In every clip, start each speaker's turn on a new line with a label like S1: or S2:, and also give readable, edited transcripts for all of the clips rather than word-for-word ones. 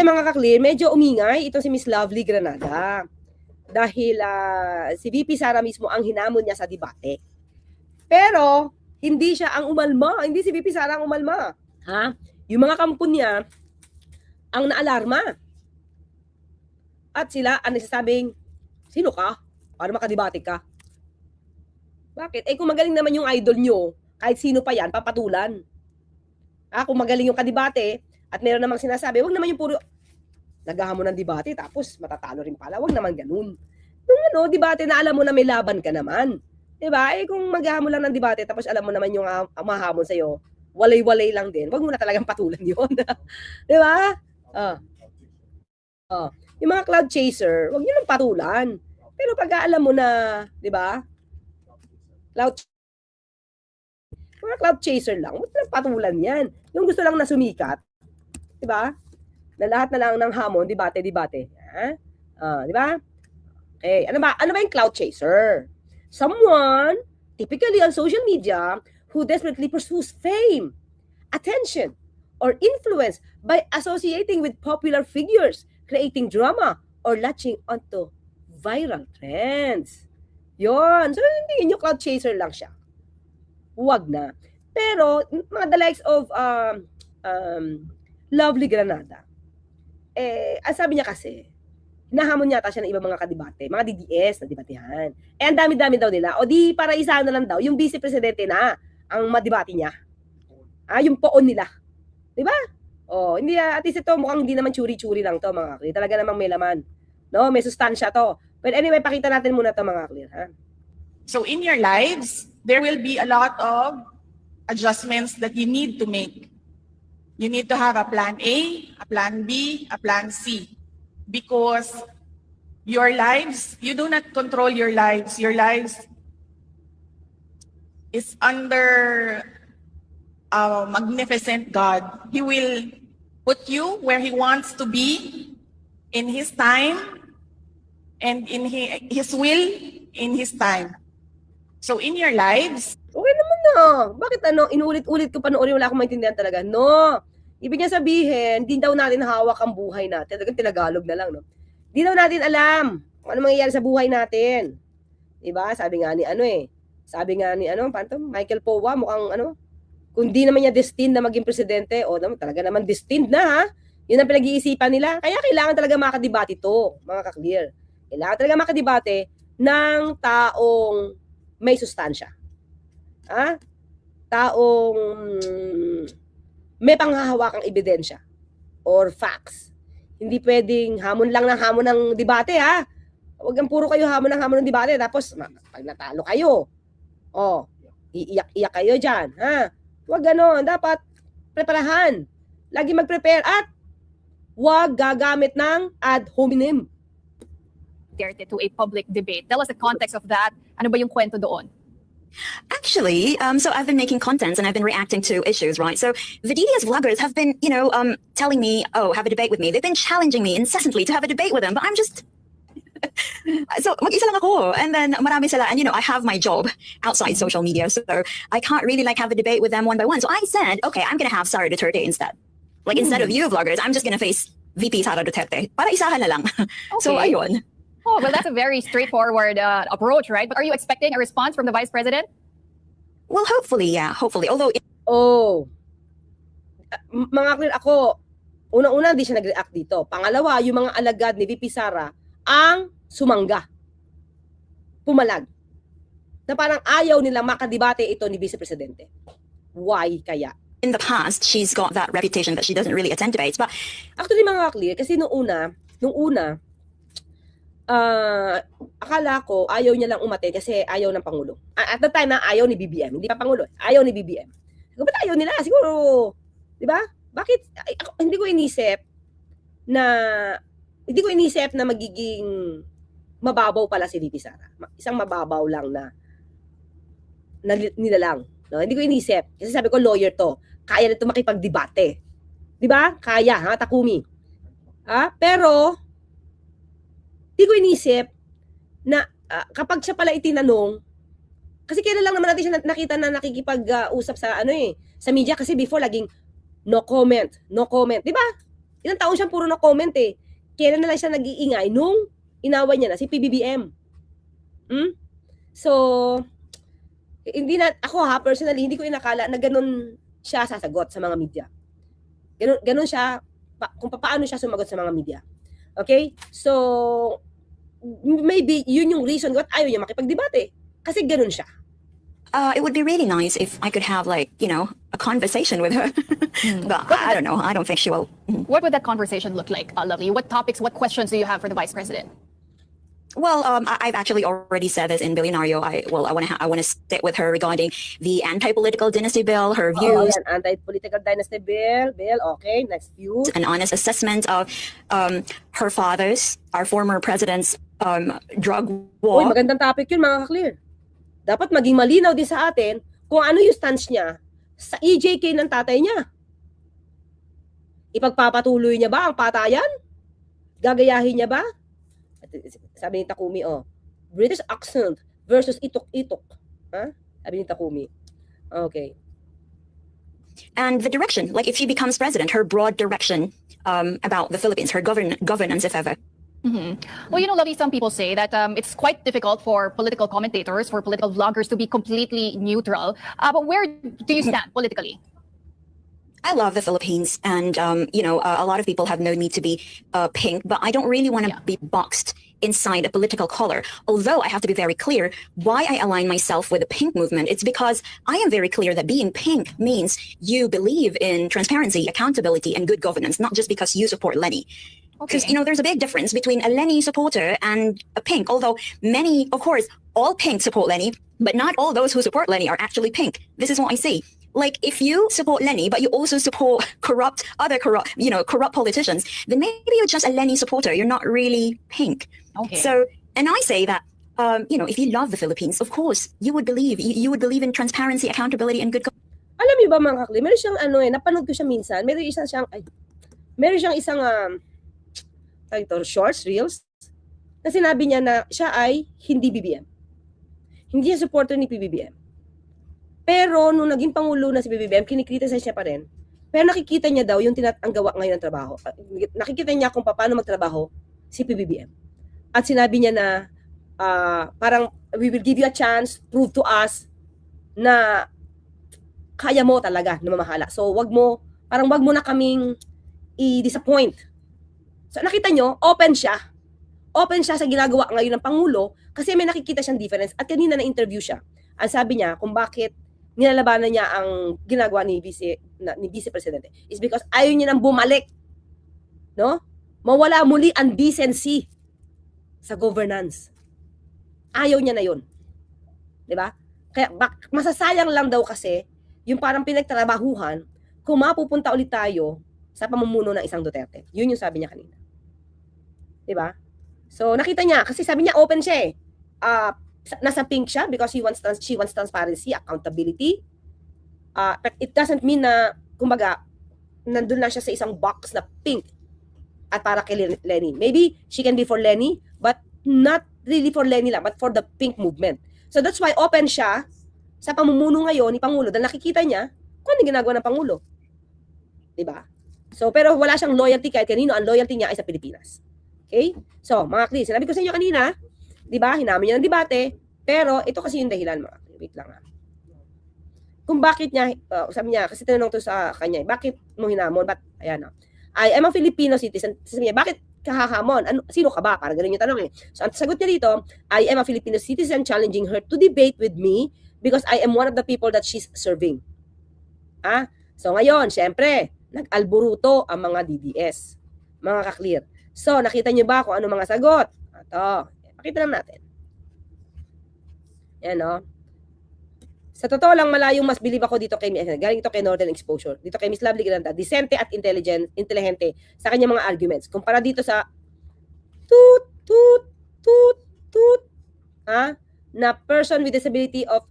S1: Kasi mga ka-clear, medyo umingay ito si Miss Lovely Granada. Dahil si VP Sara mismo ang hinamon niya sa debate. Pero, hindi siya ang umalma. Hindi si VP Sara ang umalma. Ha? Yung mga kampon niya, ang naalarma. At sila ang nagsasabing, sino ka? Para makadebate ka. Bakit? Kung magaling naman yung idol nyo, kahit sino pa yan, papatulan. Kung magaling yung kadebate, at meron namang sinasabi, wag naman yung puro, naghahamon ng debate, tapos matatalo rin pala. Wag naman ganun. Yung debate na alam mo na may laban ka naman. Diba? Kung maghahamon lang ng debate, tapos alam mo naman yung mahamon sa'yo, walay-walay lang din. Wag mo na talagang patulan yun. Diba? Yung mga cloud chaser, wag nyo lang patulan. Pero pag alam mo na, diba? Mga cloud chaser lang, wag lang patulan yan. Yung gusto lang na sumikat, diba? Na lahat na lang ng hamon, debate. Diba? Okay, ano ba yung cloud chaser? Someone, typically on social media, who desperately pursues fame, attention, or influence by associating with popular figures, creating drama, or latching onto viral trends. Yon. So, hindi yung cloud chaser lang siya. Huwag na. Pero, mga the likes of Lovely Granada, ang sabi niya kasi, nahamon yata siya ng ibang mga kadebate, mga DDS na debatehan. Ang dami-dami daw nila. O di, para isa na lang daw, yung vice presidente na ang madebate niya. Yung poon nila. Diba? Hindi, at least ito, mukhang hindi naman churi-churi lang to, mga clear. Talaga namang may laman. No, may sustansya to. But anyway, pakita natin muna to, mga clear, ha?
S2: So in your lives, there will be a lot of adjustments that you need to make. You need to have a plan A, a plan B, a plan C. Because your lives, you do not control your lives. Your lives is under a magnificent God. He will put you where He wants to be in His time and in His will in His time. So in your lives,
S1: okay naman na. Bakit inuulit-ulit ko panoorin, wala akong maintindihan talaga. No. Ibig niya sabihin, di daw natin hawak ang buhay natin. Talagang tinagalog na lang, no? Di daw natin alam kung ano mangyayari sa buhay natin. Diba? Sabi nga ni Michael Powa, mukhang kung di naman niya destined na maging presidente, talaga naman destined na, ha? Yun ang pinag-iisipan nila. Kaya kailangan talaga makadebate to, mga ka-clear. Kailangan talaga makadebate ng taong may sustansya. Taong may panghahawakang ebidensya or facts. Hindi pwedeng hamon lang ng hamon ng debate, ha? Huwag ang puro kayo hamon ng debate, tapos pag natalo kayo, iiyak-iyak kayo dyan, ha? Huwag ganon. Dapat preparahan. Lagi mag-prepare at huwag gagamit ng ad hominem.
S3: To a public debate. Tell us the context of that. Ano ba yung kwento doon?
S4: Actually, so I've been making contents and I've been reacting to issues, right? So the DDS vloggers have been, telling me, have a debate with me. They've been challenging me incessantly to have a debate with them, but I'm just... So mag-isa lang ako, and then marami sila, and I have my job outside social media, so I can't really have a debate with them one by one. So I said, okay, I'm gonna have Sara Duterte instead. Instead of you vloggers, I'm just gonna face VP Sara Duterte. Para isahan na lang. Okay. So ayun.
S3: Oh, well, that's a very straightforward approach, right? But are you expecting a response from the Vice President?
S4: Well, hopefully, yeah. Hopefully. Although...
S1: Mga clear, ako, unang-una, hindi siya nag-react dito. Pangalawa, yung mga alagad ni VP Sara ang sumangga. Pumalag. Na parang ayaw nila makadebate ito ni Vice Presidente. Why kaya?
S4: In the past, she's got that reputation that she doesn't really attend debates. But
S1: actually, mga clear, kasi nung una, akala ko ayaw niya lang umate kasi ayaw ng Pangulo. At the time na ayaw ni BBM, hindi pa Pangulo, ayaw ni BBM. Ba't ayaw nila? Siguro, di ba? Bakit? Hindi ko inisip na magiging mababaw pala si VP Sara. Isang mababaw lang na nilalang. No? Hindi ko inisip. Kasi sabi ko, lawyer to. Kaya na ito makipagdebate. Di ba? Kaya, ha? Takumi. Pero, hindi ko inisip na kapag siya pala itinanong, kasi kailan lang naman natin siya nakita na nakikipag-usap sa sa media, kasi before laging no comment, di ba? Ilang taon siyang puro na comment eh. Kailan na lang siya nag-iingay nung inaway niya na si PBBM. So, hindi na, ako personally, hindi ko inakala na ganun siya sasagot sa mga media. Ganun siya, kung paano siya sumagot sa mga media. Okay? So, maybe yun yung reason ba't ayaw niya makipagdebate. Kasi ganun siya.
S4: It would be really nice if I could have, like, a conversation with her. But I don't know. I don't think she will.
S3: What would that conversation look like, Lovely? What topics, what questions do you have for the Vice President?
S4: Well, I've actually already said this in Billionario. I want to sit with her regarding the anti-political dynasty bill, her views,
S1: Anti-political dynasty bill, okay, next views.
S4: an honest assessment of her father's, our former president's drug war.
S1: Uy, magandang topic yun, mga ka-clear. Dapat maging malinaw din sa atin kung ano yung stance niya sa EJK ng tatay niya. Ipagpapatuloy niya ba ang patayan? Gagayahin niya ba? Sabi ni Takumi, British accent versus itok-itok. Ha? Sabi ni Takumi. Okay.
S4: And the direction, like if she becomes president, her broad direction about the Philippines, her governance, if ever.
S3: Well, Lovely, some people say that it's quite difficult for political commentators, for political vloggers to be completely neutral. But where do you stand politically?
S4: I love the Philippines, and a lot of people have known me to be pink, but I don't really want to be boxed inside a political color. Although I have to be very clear why I align myself with the pink movement. It's because I am very clear that being pink means you believe in transparency, accountability, and good governance, not just because you support Lenny. Because, there's a big difference between a Lenny supporter and a pink, although many, of course, all pink support Lenny, but not all those who support Lenny are actually pink. This is what I see. Like, if you support Lenny, but you also support corrupt politicians, then maybe you're just a Lenny supporter. You're not really pink.
S3: Okay.
S4: So, and I say that, if you love the Philippines, of course, you would believe in transparency, accountability, and good governance.
S1: Alam niyo ba, mga kakli, meron siyang napanood ko siya minsan, meron siyang isang shorts, reels, na sinabi niya na siya ay hindi BBM. Hindi siya supporter ni PBBM. Pero nung naging pangulo na si PBBM, kinikriticize siya pa rin. Pero nakikita niya daw yung ang gawa ngayon ng trabaho. Nakikita niya kung paano magtrabaho si PBBM. At sinabi niya na parang we will give you a chance, prove to us na kaya mo talaga na mamahala. So wag mo na kaming i-disappoint. So nakita nyo, open siya. Open siya sa ginagawa ngayon ng Pangulo kasi may nakikita siyang difference. At kanina na-interview siya. Ang sabi niya kung bakit nilalabanan niya ang ginagawa ni Vice Presidente is because ayaw niya nang bumalik. No? Mawala muli ang decency sa governance. Ayaw niya na yun. Diba? Kaya masasayang lang daw kasi yung parang pinagtrabahuhan kung mapupunta ulit tayo sa pamumuno ng isang Duterte. Yun yung sabi niya kanina. Diba? So nakita niya, kasi sabi niya open siya eh. Nasa pink siya because she wants transparency, accountability. But it doesn't mean na, kumbaga, nandun lang siya sa isang box na pink at para kay Lenny. Maybe she can be for Lenny, but not really for Lenny lang, but for the pink movement. So that's why open siya sa pamumuno ngayon ni Pangulo dahil nakikita niya kung ano ginagawa ng Pangulo. Diba? So, pero wala siyang loyalty kahit kanino. Ang loyalty niya ay sa Pilipinas. Okay? So, mga Kli, sinabi ko sa inyo kanina, diba, hinamin niya ng debate, pero ito kasi yung dahilan, mga Kli. Wait lang ha. Kung bakit niya, sabi niya, kasi tinanong to sa kanya, bakit mo hinamon? Ayan na. I am a Filipino citizen. Sabi niya, bakit kahahamon? Sino ka ba? Parang ganun yung tanong eh. So, ang sagot niya dito, I am a Filipino citizen challenging her to debate with me because I am one of the people that she's serving. So, ngayon, syempre, nag-alburuto ang mga DDS. Mga ka-clear. So, nakita niyo ba kung ano mga sagot? Ito. Pakita lang natin. Yan, no? Sa totoo lang, malayong mas believe ako dito kay galing ito kay Northern Exposure. Dito kay Miss Lovely Granda. Decente at intelligente sa kanyang mga arguments. Kumpara dito sa toot, toot, toot, toot, na person with disability of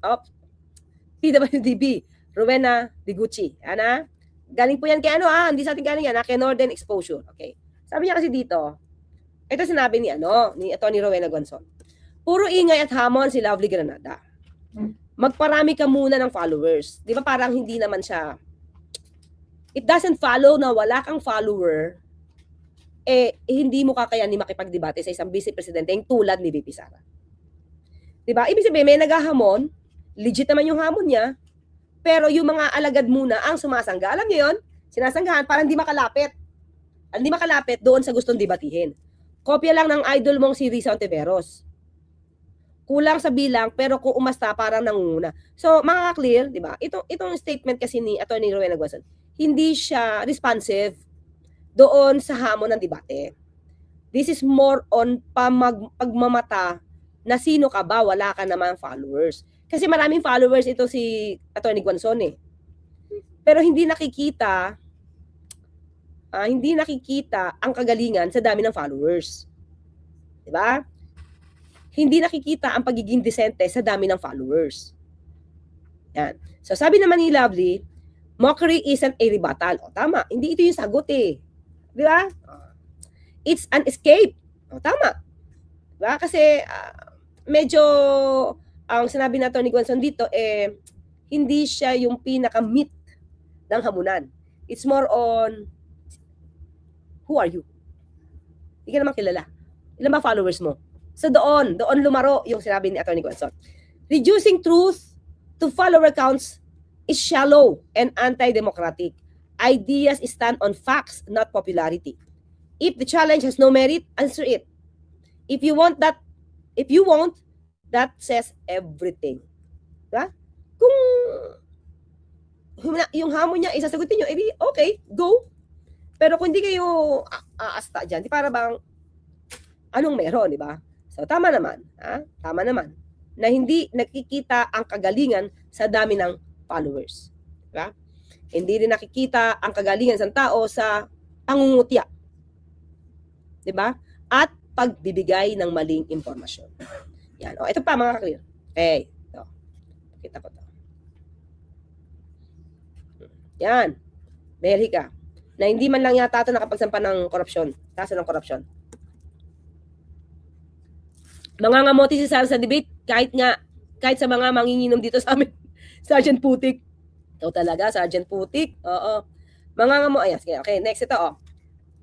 S1: PWDB, Rowena De Gucci. Ana? Galing po yan kay hindi sa ating galing yan, kay Northern Exposure. Okay. Sabi niya kasi dito, ito sinabi ni Atty. Rowena Gonzon. Puro ingay at hamon si Lovely Granada. Magparami ka muna ng followers. Di ba parang hindi naman siya, it doesn't follow na wala kang follower hindi mo kakayanin makipagdebate sa isang vice presidente yung tulad ni VP Sara. Diba? Ibig sabihin, may naghahamon, legit naman yung hamon niya, pero yung mga alagad muna ang sumasangga. Alam niyo yun? Sinasanggahan para hindi makalapit. Hindi makalapit doon sa gustong debatihin. Kopya lang ng idol mong si Risa Ontiveros. Kulang sa bilang, pero kung umasta, parang nangunguna. So, makaka-clear, di ba? Itong statement kasi ni Atty. Rowena Guason, hindi siya responsive doon sa hamon ng debate. This is more on pagmamata na sino ka ba, wala ka naman followers. Kasi maraming followers ito si Atty. Guason eh. Pero hindi nakikita ang kagalingan sa dami ng followers. 'Di ba? Hindi nakikita ang pagiging decente sa dami ng followers. Yan. So sabi naman ni Lovely, mockery isn't a rebuttal. O tama, hindi ito yung sagot eh. 'Di ba? It's an escape. O tama. 'Di ba? Kasi medyo ang sinabi na Atty. Guason dito hindi siya yung pinaka-meat ng hamunan. It's more on who are you? Hindi ka naman kilala. Ilan ba followers mo? So doon lumaro yung sinabi ni Atty. Guason. Reducing truth to follower counts is shallow and anti-democratic. Ideas stand on facts, not popularity. If the challenge has no merit, answer it. If you won't, that says everything. Diba? Kung yung hamon niya, isasagutin nyo, edi okay, go. Pero kung hindi kayo aasta dyan, di para bang anong meron, di ba? So, tama naman. Tama naman. Na hindi nakikita ang kagalingan sa dami ng followers. Di ba? Hindi rin nakikita ang kagalingan ng tao sa pangungutya. Di ba? At pagbibigay ng maling impormasyon. Yan. O, ito pa mga ka-clear. Okay. Ito. Kita ko to. Yan. Belhika. Na hindi man lang yata ito nakapagsampa ng korupsyon. Kaso ng korupsyon. Mangangamote si Sara sa debate kahit sa mga manginginom dito sa amin. Sergeant Putik. Ito talaga, Sergeant Putik. Oo. Mangangamote. Okay, next ito.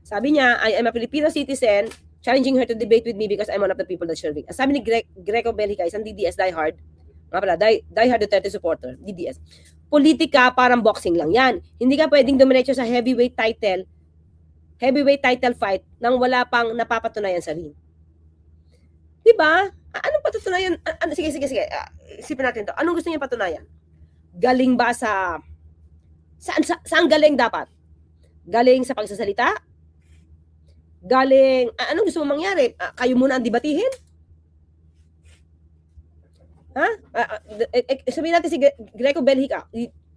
S1: Sabi niya, I am a Filipino citizen challenging her to debate with me because I'm one of the people that's serving. Sabi ni Greco Belhica, isang DDS diehard. Nga pala, diehard Duterte supporter. DDS. Politika, parang boxing lang yan. Hindi ka pwedeng dumiretso sa heavyweight title fight nang wala pang napapatunayan sa ring. Diba? Anong patutunayan? Sige. Isipin natin to. Anong gusto niya patunayan? Galing ba saan galing dapat? Galing sa pagsasalita? Galing, anong gusto mo mangyari? Kayo muna ang debatihin? Ha? Sabihin natin si Greco Belhica,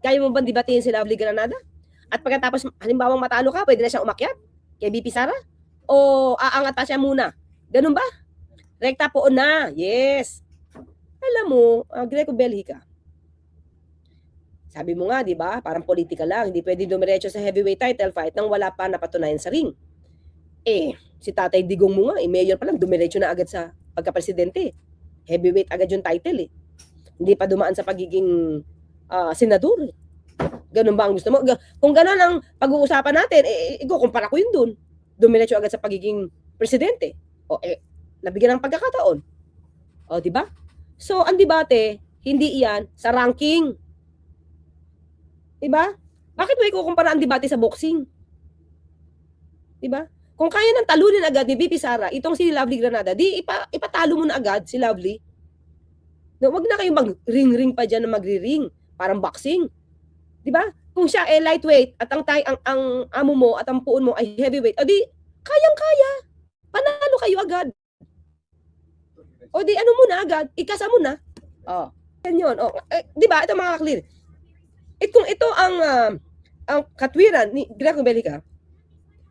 S1: kaya mo bang debatihin si Lovely Granada? At pagkatapos, halimbawa matalo ka, pwede na siyang umakyat kay VP Sara? O aangat pa siya muna? Ganun ba? Rekta po na. Yes. Alam mo, Greco Belhica, sabi mo nga, di ba? Parang politika lang. Hindi pwede dumiretso sa heavyweight title fight nang wala pa napatunayan sa ring. Si Tatay Digong mo nga, mayor pa lang, dumiretso na agad sa pagka-presidente. Heavyweight agad yung title eh. Hindi pa dumaan sa pagiging senador. Ganun ba ang gusto mo? Kung ganun ang pag-uusapan natin, ikukumpara ko yun dun. Dumiretso agad sa pagiging presidente. Nabigyan ng pagkakataon. Di ba? So, ang debate, hindi iyan sa ranking. Di ba? Bakit mo ikukumpara ang debate sa boxing? Di ba? Kung kaya nang talunin agad ni VP Sara, itong si Lovely Granada, di ipatalo mo na agad si Lovely. No, wag na kayong mag-ring-ring pa dyan na magri-ring. Parang boxing. Di ba? Kung siya lightweight at ang amo mo at ang puon mo ay heavyweight, di kayang-kaya. Panalo kayo agad. Di ano muna agad, ikasa mo na. Yan yun. Di ba? Ito mga clear. Kung ito ang katwiran ni Greco Belhica,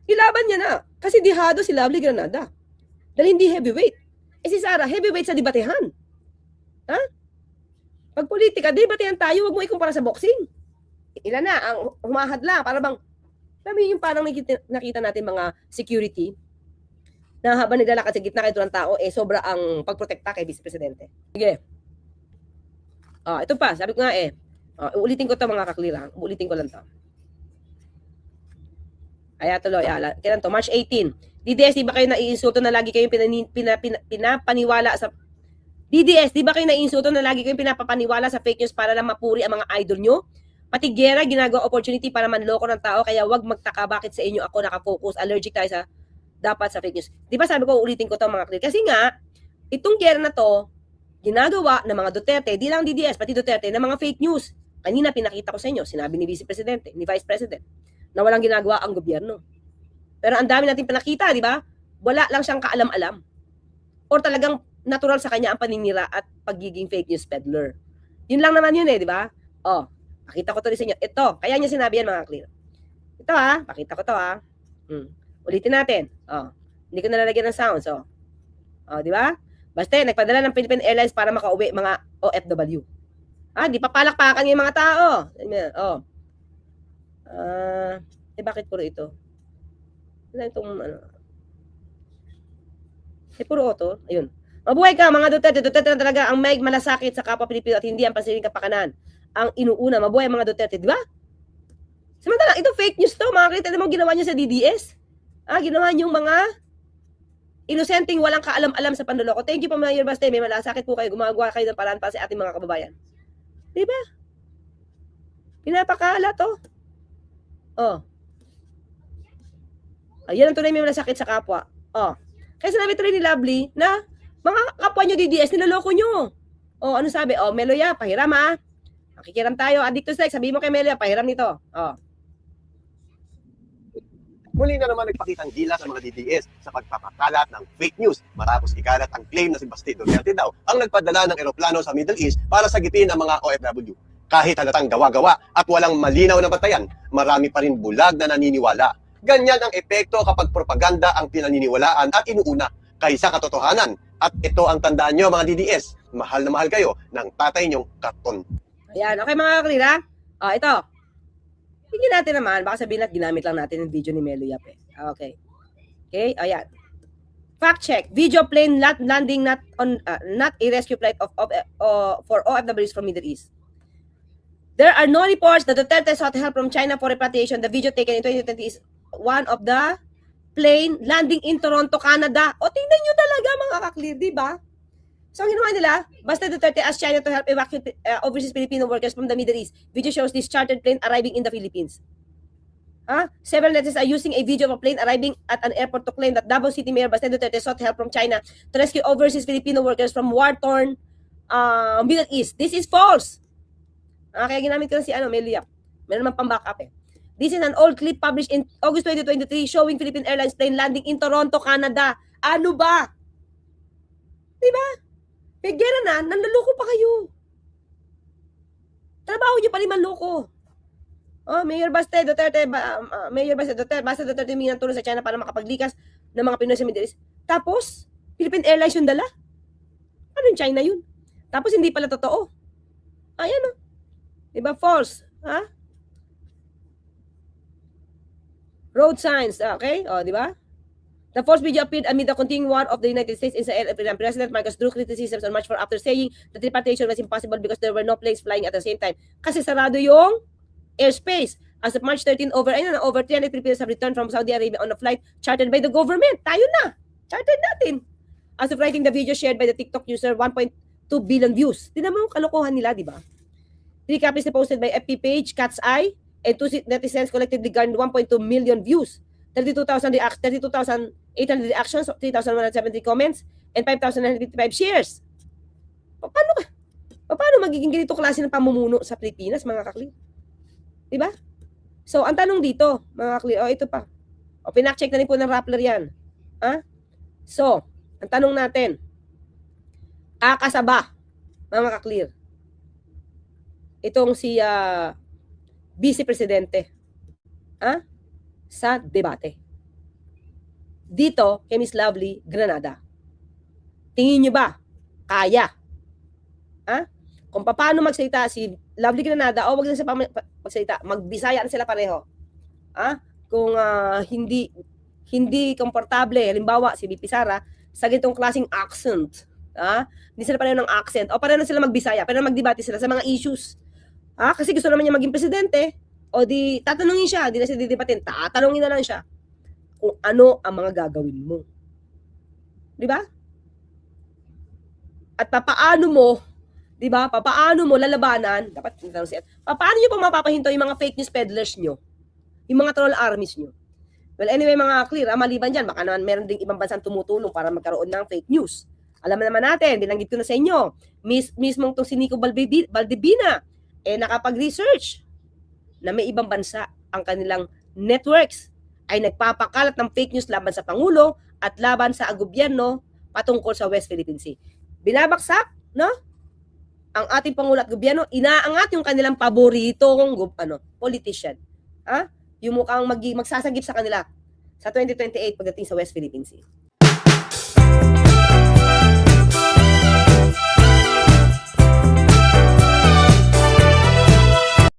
S1: ilaban niya na. Kasi dihado si Lovely Granada. Dahil hindi heavyweight. Si Sara, heavyweight sa debatehan. Ha? Pag politika, debatehan tayo, wag mo ikumpara sa boxing. Ilan na, ang humahad lang. Para bang, alam mo yung parang nakita natin mga security na habang naglalakad sa gitna kayo ng tao, sobra ang pagprotekta kay Vice Presidente. Sige. Ito pa, sabi ko nga uulitin ko to mga kaklira. Uulitin ko lang to. Kaya tuloy, kailan to? March 18. DDS, di ba kayo naiinsulto na lagi kayong pinapaniwala sa DDS, di ba kayo naiinsulto na lagi kayong pinapapaniwala sa fake news para lang mapuri ang mga idol nyo? Pati gera, ginagawa opportunity para manloko ng tao, kaya wag magtaka bakit sa inyo ako nakafocus. Allergic tayo sa dapat sa fake news. Di ba sabi ko, ulitin ko to mga clear? Kasi nga, itong gera na to, ginagawa ng mga Duterte, di lang DDS, pati Duterte, ng mga fake news. Kanina pinakita ko sa inyo, sinabi ni Vice Presidente, ni Vice President, na walang ginagawa ang gobyerno. Pero ang dami natin pinakita, di ba? Wala lang siyang kaalam-alam. Or talagang natural sa kanya ang paninira at pagiging fake news peddler. Yun lang naman yun di ba? Oh, pakita ko to sa inyo. Ito, kaya niya sinabi yan mga clear. Ito pakita ko to Ulitin natin. Oh, hindi ko nalalagyan ng sound. So, di ba? Basta nagpadala ng Philippine Airlines para makauwi mga OFW. Di pa palakpakan yung mga tao. Bakit puro ito? Ano itong puro auto. Ayun. Mabuhay ka mga Duterte. Duterte na talaga ang may malasakit sa kapwa Pilipino at hindi ang pansiring kapakanan. Ang inuuna, mabuhay mga Duterte, di ba? Samantala, ito fake news to. Mga kita naman ginawa nyo sa DDS. Ginawa nyo yung mga inosenteng walang kaalam-alam sa panloloko. Thank you po Mayor Baste. May malasakit po kayo. Gumagawa kayo ng paraan para sa ating mga kababayan. Di ba? Pinapakala to. Yan ang tunay may malasakit sa kapwa. Kaya sinabi tuloy ni Lovely na mga kapwa nyo DDS, niloloko nyo. Ano sabi? Meloya, pahiram Makikiram tayo. Addictus like, sabihin mo kay Meloya, pahiram nito.
S5: Muli na naman nagpakitang gila sa mga DDS sa pagpapakalat ng fake news matapos ikalat ang claim na si Basti Duterte daw ang nagpadala ng eroplano sa Middle East para sagitin ang mga OFW. Kahit halatang gawa-gawa at walang malinaw na batayan, marami pa rin bulag na naniniwala. Ganyan ang epekto kapag propaganda ang pinaniniwalaan at inuuna kaysa katotohanan. At ito ang tandaan nyo mga DDS, mahal na mahal kayo ng tatay nyong karton.
S1: Ayan, okay mga kaklira? Ito. Tingnan natin naman, baka sabihin na ginamit lang natin yung video ni Melo Yap Okay. Okay, ayan. Fact check. Video plane landing not a rescue flight for OFWs from Middle East. There are no reports that Duterte sought help from China for repatriation. The video taken in 2020 is one of the plane landing in Toronto, Canada. Tingnan nyo talaga mga kaklir, di ba? So, ang ginawa nila, basta Duterte asked China to help evacuate overseas Filipino workers from the Middle East. Video shows this chartered plane arriving in the Philippines. Several netizens are using a video of a plane arriving at an airport to claim that Davao City Mayor Basti Duterte sought help from China to rescue overseas Filipino workers from war-torn Middle East. This is false. Kaya ginamit ko na si Melo Yap. Meron naman pang-backup This is an old clip published in August 2023 showing Philippine Airlines plane landing in Toronto, Canada. Ano ba? Diba? Pagyan na, nanloloko pa kayo. Trabaho niyo pa rin manloko. Mayor Baste Duterte, Basta Duterte humingi ng tulong sa China para makapaglikas ng mga Pinoy sa Middle East. Tapos, Philippine Airlines yung dala. Anong China yun? Tapos hindi pala totoo. Ayan Diba? False. Road signs. Okay? Diba? The false video appeared amid the continuing war of the United States in Israel. President Marcos drew criticisms on March 4 after saying that repatriation was impossible because there were no planes flying at the same time. Kasi sarado yung airspace. As of March 13, over 300 Filipinos have returned from Saudi Arabia on a flight chartered by the government. Tayo na. Chartered natin. As of writing the video shared by the TikTok user, 1.2 billion views. Tingnan mo yung kalokohan nila, di ba? 3 copies posted by FB page, Cat's Eye, and 2 netizens collectively garnered 1.2 million views, 32,800 reactions, 3,170 comments, and 5,955 shares. Paano magiging ganito klase ng pamumuno sa Pilipinas, mga kakli? Diba? So, ang tanong dito, mga kakli, ito pa. Pinak-check na rin po ng Rappler yan. So, ang tanong natin, kasaba, mga kaklir, itong si Vice Presidente sa debate. Dito, kay Miss Lovely Granada. Tingin nyo ba? Kaya? Kung paano magsalita si Lovely Granada, wag na sila magsalita. Magbisaya na sila pareho. Kung hindi komportable, halimbawa si VP Sara, sa ganitong klaseng accent. Hindi sila pareho ng accent. O pareho na sila magbisaya. Pareho na magdebate sila sa mga issues. Kasi gusto naman niya maging presidente. O di, tatanungin siya, di na siya didebatin, tatanungin na lang siya kung ano ang mga gagawin mo. Di ba? At papaano mo, di ba? Papaano mo lalabanan, dapat tinanong siya, paano nyo pa mapapahinto yung mga fake news peddlers nyo? Yung mga troll armies nyo? Well, anyway, mga clear, maliban dyan, baka naman meron ding ibang bansang tumutulong para magkaroon ng fake news. Alam naman natin, binanggit ko na sa inyo, mismong to si Nico Valdivina, nakapag-research na may ibang bansa ang kanilang networks ay nagpapakalat ng fake news laban sa Pangulo at laban sa gobyerno patungkol sa West Philippine Sea. Binabaksak, no? Ang ating Pangulo at gobyerno, inaangat yung kanilang paboritong politician. Ha? Yung mukhang magsasagip sa kanila sa 2028 pagdating sa West Philippine Sea.